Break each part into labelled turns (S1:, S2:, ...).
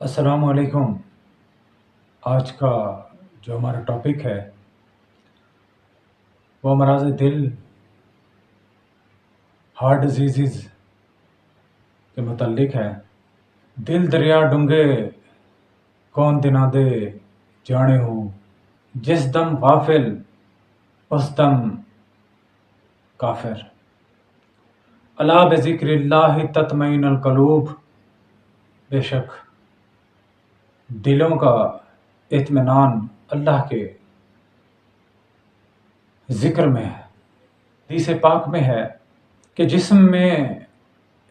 S1: السلام علیکم۔ آج کا جو ہمارا ٹاپک ہے وہ امراض دل، ہارٹ ڈیزیزز کے متعلق ہے۔ دل دریا ڈونگے کون دنا دے جانے ہوں، جس دم غافل اس دم کافر، الا بذکر اللہ تطمئن القلوب۔ بے شک دلوں کا اطمینان اللہ کے ذکر میں ہے۔ حدیث پاک میں ہے کہ جسم میں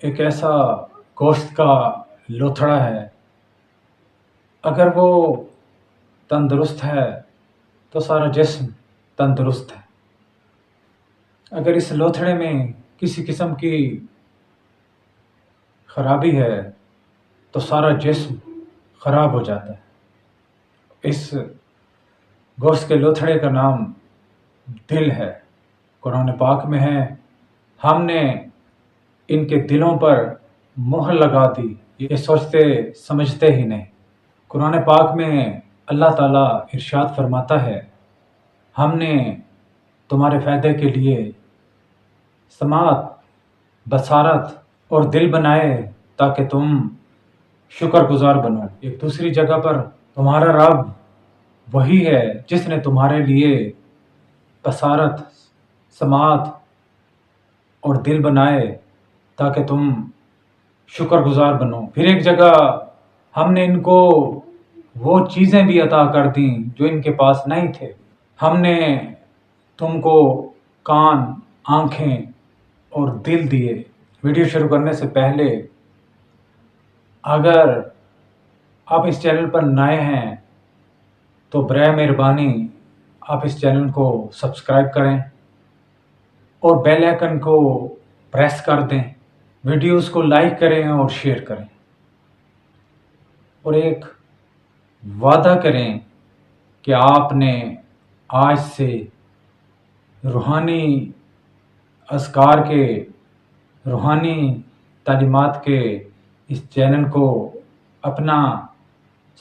S1: ایک ایسا گوشت کا لوتھڑا ہے، اگر وہ تندرست ہے تو سارا جسم تندرست ہے۔ اگر اس لوتھڑے میں کسی قسم کی خرابی ہے تو سارا جسم خراب ہو جاتا ہے۔ اس گوشت کے لوتھڑے کا نام دل ہے۔ قرآن پاک میں ہے، ہم نے ان کے دلوں پر مہر لگا دی، یہ سوچتے سمجھتے ہی نہیں۔ قرآن پاک میں اللہ تعالیٰ ارشاد فرماتا ہے، ہم نے تمہارے فائدے کے لیے سماعت، بصارت اور دل بنائے تاکہ تم شکر گزار بنو۔ ایک دوسری جگہ پر تمہارا رب وہی ہے جس نے تمہارے لیے بصارت، سماعت اور دل بنائے تاکہ تم شکر گزار بنو۔ پھر ایک جگہ ہم نے ان کو وہ چیزیں بھی عطا کر دیں جو ان کے پاس نہیں تھے۔ ہم نے تم کو کان، آنکھیں اور دل دیے۔ ویڈیو شروع کرنے سے پہلے اگر آپ اس چینل پر نئے ہیں تو برائے مہربانی آپ اس چینل کو سبسکرائب کریں اور بیل آئیکن کو پریس کر دیں، ویڈیوز کو لائک کریں اور شیئر کریں، اور ایک وعدہ کریں کہ آپ نے آج سے روحانی اذکار کے، روحانی تعلیمات کے اس چینل کو اپنا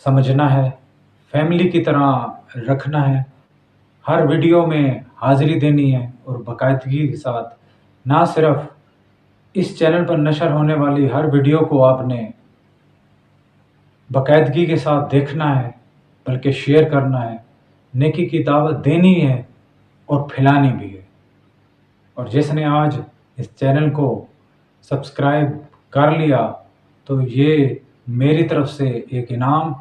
S1: سمجھنا ہے، فیملی کی طرح رکھنا ہے، ہر ویڈیو میں حاضری دینی ہے اور باقاعدگی کے ساتھ نہ صرف اس چینل پر نشر ہونے والی ہر ویڈیو کو آپ نے باقاعدگی کے ساتھ دیکھنا ہے بلکہ شیئر کرنا ہے، نیکی کی دعوت دینی ہے اور پھیلانی بھی ہے۔ اور جس نے آج اس چینل کو سبسکرائب کر لیا تو یہ میری طرف سے ایک انعام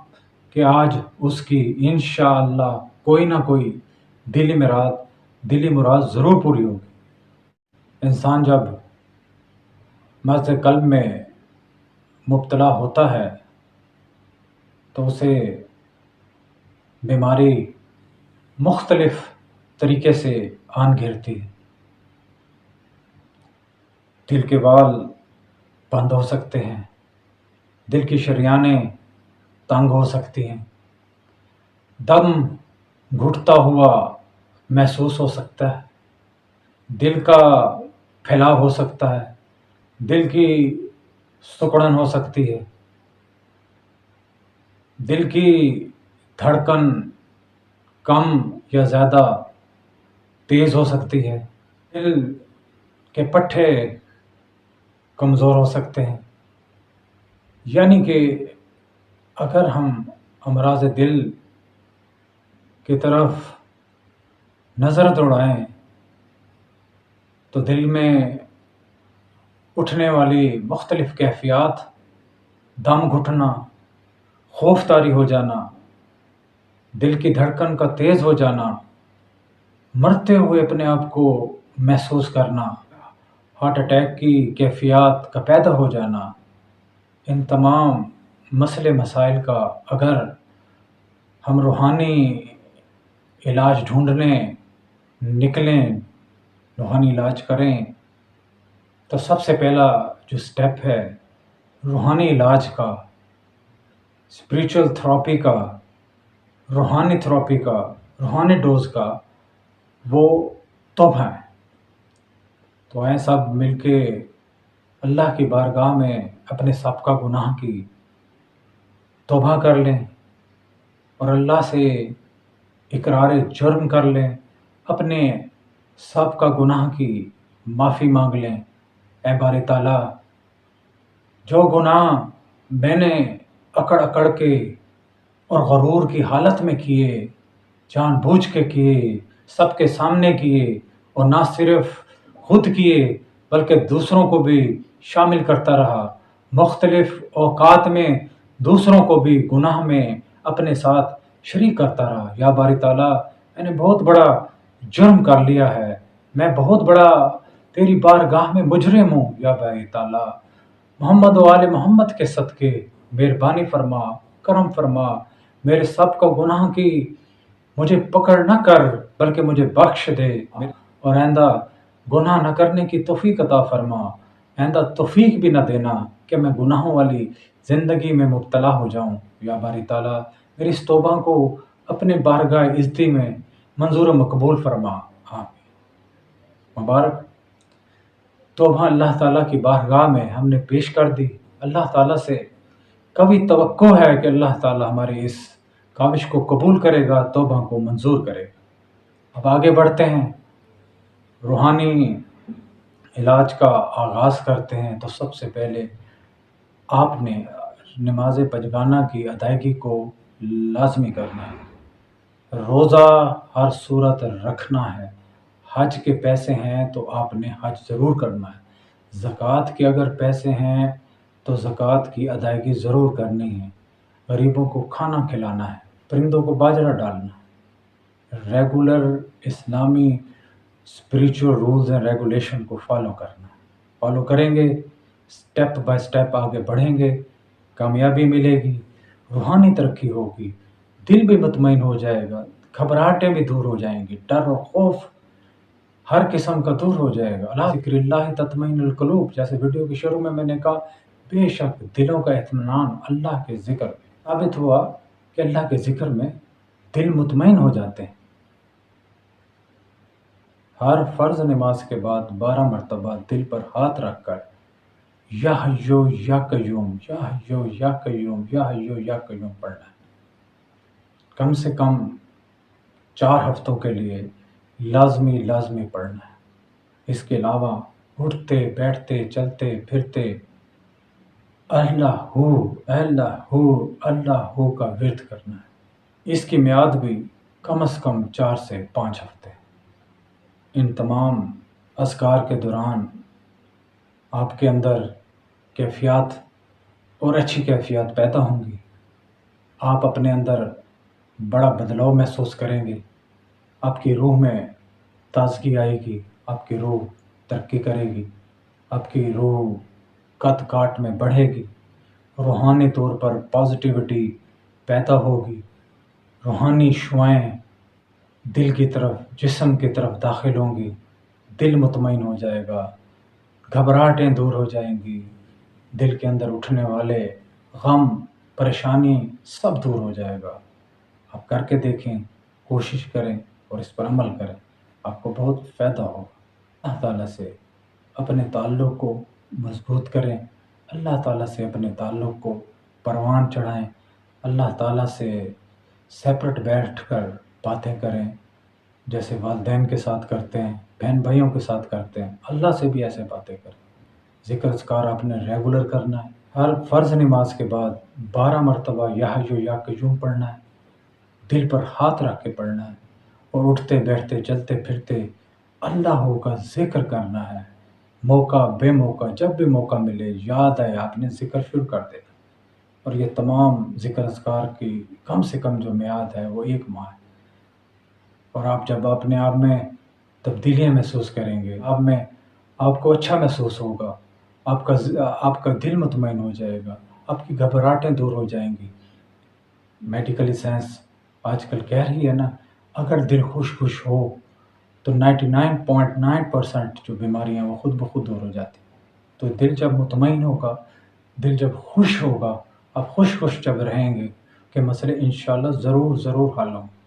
S1: کہ آج اس کی انشاءاللہ کوئی نہ کوئی دلی مراد ضرور پوری ہوگی۔ انسان جب مرض قلب میں مبتلا ہوتا ہے تو اسے بیماری مختلف طریقے سے آن گھیرتی ہے۔ دل کے بال بند ہو سکتے ہیں، دل کی شریانیں تنگ ہو سکتی ہیں، دم گھٹتا ہوا محسوس ہو سکتا ہے، دل کا پھیلاؤ ہو سکتا ہے، دل کی سکڑن ہو سکتی ہے، دل کی دھڑکن کم یا زیادہ تیز ہو سکتی ہے، دل کے پٹھے کمزور ہو سکتے ہیں۔ یعنی کہ اگر ہم امراض دل کی طرف نظر دوڑائیں تو دل میں اٹھنے والی مختلف کیفیات، دم گھٹنا، خوف طاری ہو جانا، دل کی دھڑکن کا تیز ہو جانا، مرتے ہوئے اپنے آپ کو محسوس کرنا، ہارٹ اٹیک کی کیفیات کا پیدا ہو جانا، ان تمام مسئلے مسائل کا اگر ہم روحانی علاج ڈھونڈنے نکلیں، روحانی علاج کریں تو سب سے پہلا جو سٹیپ ہے روحانی علاج کا، اسپریچول تھراپی کا، روحانی تھراپی کا، روحانی ڈوز کا، وہ توبہ ہے۔ تو آئیں سب مل کے اللہ کی بارگاہ میں اپنے سابقہ گناہ کی तौबा कर लें और अल्लाह से इकरार जुर्म कर लें, अपने सबका गुनाह की माफ़ी मांग लें। ऐ बारी ताला, जो गुनाह मैंने अकड़ अकड़ के और गरूर की हालत में किए, जानबूझ के किए, सबके सामने किए, और ना सिर्फ खुद किए बल्कि दूसरों को भी शामिल करता रहा, मुख्तलिफ औकात में दूसरों को भी गुनाह में अपने साथ शरीक करता रहा। या बारी ताला, मैंने बहुत बड़ा जुर्म कर लिया है, मैं बहुत बड़ा तेरी बारगाह में मुजरिम हूँ। या बारी ताला, मोहम्मद व आले मोहम्मद के सदके मेहरबानी फरमा, करम फरमा, मेरे सब को गुनाह की मुझे पकड़ न कर बल्कि मुझे बख्श दे, और आइंदा गुनाह न करने की तौफीक अता फरमा। आइंदा तौफीक भी न देना कि मैं गुनाहों वाली ज़िंदगी में मुब्तला हो जाऊं। या बारी ताला, मेरी इस तौबा को अपने बारगाह इज़्ज़ती में मंजूर मकबूल फरमा। आमीन। मुबारक तौबा अल्लाह ताला की बारगाह में हमने पेश कर दी। अल्लाह ताला से कभी तवक्को है कि अल्लाह ताला हमारी इस काविश को कबूल करेगा, तौबा को मंजूर करेगा। अब आगे बढ़ते हैं, रूहानी इलाज का आगाज़ करते हैं। तो सबसे पहले आपने नमाज पजगाना की अदायगी को लाजमी करना है, रोज़ा हर सूरत रखना है, हज के पैसे हैं तो आपने हज ज़रूर करना है, ज़कात के अगर पैसे हैं तो ज़कात की अदायगी ज़रूर करनी है, गरीबों को खाना खिलाना है, परिंदों को बाजरा डालना है, regular Islami spiritual rules and regulation को फॉलो करना है। फॉलो करेंगे, स्टेप बाय स्टेप आगे बढ़ेंगे, कामयाबी मिलेगी, रूहानी तरक्की होगी, दिल भी मुतमईन हो जाएगा, घबराहटें भी दूर हो जाएंगी, डर और खौफ हर किस्म का दूर हो जाएगा। अला ज़िक्रिल्लाह तत्मईनुल क़ुलूब, जैसे वीडियो के शुरू में मैंने कहा, बेशक दिलों का इत्मीनान अल्लाह के ज़िक्र में। साबित हुआ कि अल्लाह के ज़िक्र में दिल मुतमईन हो जाते हैं। हर फ़र्ज़ नमाज के बाद 12 मरतबा दिल पर हाथ रख कर या हय्यो या कय्यूम, या हय्यो या कय्यूम, या हय्यो या कय्यूम पढ़ना है। कम से कम 4 हफ्तों के लिए लाजमी पढ़ना है। इसके अलावा उठते बैठते चलते फिरते अल्लाहू अल्लाहू अल्लाहू का विर्द करना है। इसकी मियाद भी कम से कम 4 से 5 हफ्ते। इन तमाम अज़कार के दौरान आपके अंदर कैफ़ियत और अच्छी कैफ़ियत पैदा होंगी। आप अपने अंदर बड़ा बदलाव महसूस करेंगे, आपकी रूह में ताज़गी आएगी, आपकी रूह तरक्की करेगी, आपकी रूह कद काट में बढ़ेगी, रूहानी तौर पर पॉजिटिविटी पैदा होगी, रूहानी शुआएँ दिल की तरफ, जिस्म की तरफ दाखिल होंगी, दिल मुतमईन हो जाएगा, घबराहटें दूर हो जाएंगी, दिल के अंदर उठने वाले गम, परेशानी सब दूर हो जाएगा। आप करके देखें, कोशिश करें और इस पर अमल करें, आपको बहुत फ़ायदा होगा। अल्लाह ताला से अपने ताल्लुक़ को मज़बूत करें, अल्लाह ताला से अपने ताल्लुक़ को परवान चढ़ाएं, अल्लाह ताला से सेपरेट बैठ कर बातें करें, जैसे वालिदैन के साथ करते हैं, बहन भाइयों के साथ करते हैं, अल्लाह से भी ऐसे बातें करें। ज़िक्र अज़कार आपने रेगुलर करना है। हर फ़र्ज़ नमाज के बाद 12 मरतबा या हय्यो या कय्यूम पढ़ना है, दिल पर हाथ रख के पढ़ना है, और उठते बैठते चलते फिरते अल्लाह का ज़िक्र करना है। मौका बेमौका जब भी मौका मिले, याद आए, आपने ज़िक्र शुरू कर देना। और ये तमाम ज़िक्र अज़कार की कम से कम जो मियाद है वो 1 माह है। और आप जब अपने आप में तब्दीलियाँ महसूस करेंगे, आप में आपको अच्छा महसूस होगा, आपका दिल मुतमईन हो जाएगा, आपकी घबराहटें दूर हो जाएंगी। मेडिकली साइंस आजकल कह रही है ना, अगर दिल खुश हो तो 99.9% जो बीमारियाँ वो खुद ब खुद दूर हो जाती। तो दिल जब मुतमईन होगा, दिल जब खुश होगा, आप खुश जब रहेंगे कि मसले इंशाअल्लाह ज़रूर हल होंगे।